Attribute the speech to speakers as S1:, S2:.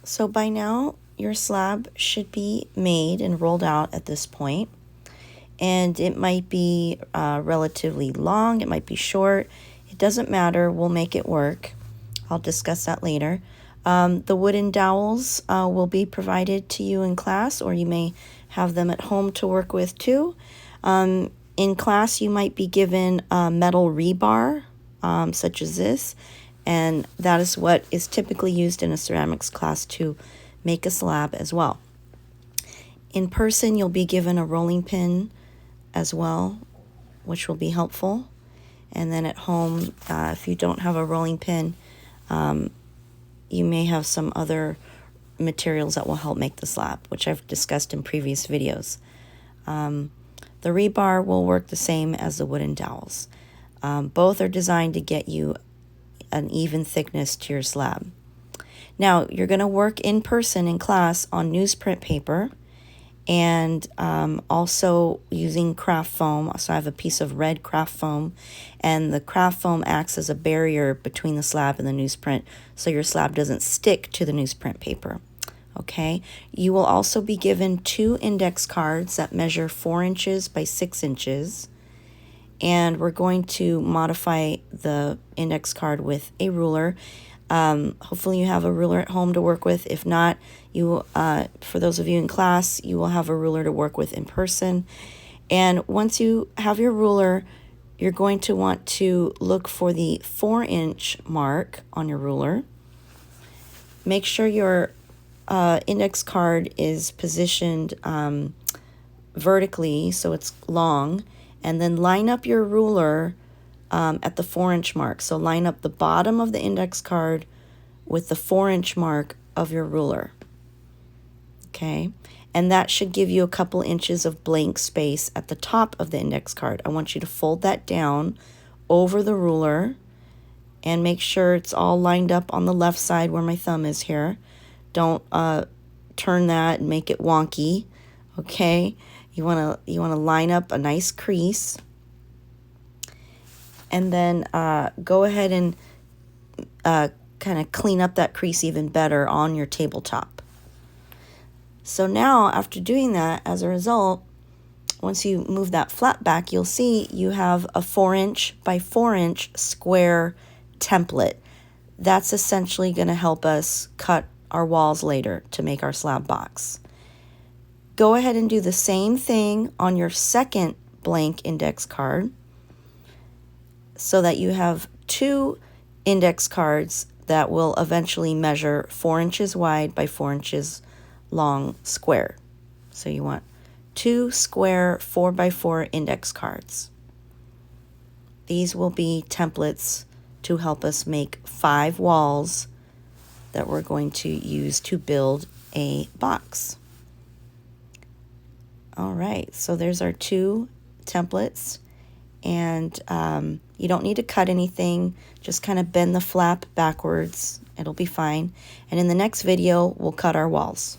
S1: So by now, your slab should be made and rolled out at this point. And it might be relatively long, it might be short. It doesn't matter, we'll make it work. I'll discuss that later. The wooden dowels will be provided to you in class, or you may have them at home to work with too. In class, you might be given a metal rebar, such as this, and that is what is typically used in a ceramics class to make a slab as well. In person, you'll be given a rolling pin as well, which will be helpful. And then at home, if you don't have a rolling pin, you may have some other materials that will help make the slab, which I've discussed in previous videos. The rebar will work the same as the wooden dowels. Both are designed to get you an even thickness to your slab. Now, you're going to work in person in class on newsprint paper and also using craft foam. So I have a piece of red craft foam, and the craft foam acts as a barrier between the slab and the newsprint, so your slab doesn't stick to the newsprint paper. Okay, you will also be given 2 index cards that measure 4 inches by 6 inches, and we're going to modify the index card with a ruler. Hopefully you have a ruler at home to work with. If not, you for those of you in class, you will have a ruler to work with in person. And once you have your ruler, you're going to want to look for the 4-inch mark on your ruler. Make sure your index card is positioned vertically, so it's long, and then line up your ruler at the 4-inch mark. So line up the bottom of the index card with the 4-inch mark of your ruler. Okay, and that should give you a couple inches of blank space at the top of the index card. I want you to fold that down over the ruler and make sure it's all lined up on the left side where my thumb is here. Don't turn that and make it wonky. Okay, you want to line up a nice crease, and then go ahead and kind of clean up that crease even better on your tabletop. So now, after doing that, as a result, once you move that flat back, you'll see you have a 4-inch by 4-inch square template. That's essentially going to help us cut our walls later to make our slab box. Go ahead and do the same thing on your second blank index card, so that you have 2 index cards that will eventually measure 4 inches wide by 4 inches long square. So you want 2 square 4x4 index cards. These will be templates to help us make 5 walls that we're going to use to build a box. All right, so there's our 2 templates, and you don't need to cut anything, just kind of bend the flap backwards. It'll be fine. And in the next video, we'll cut our walls.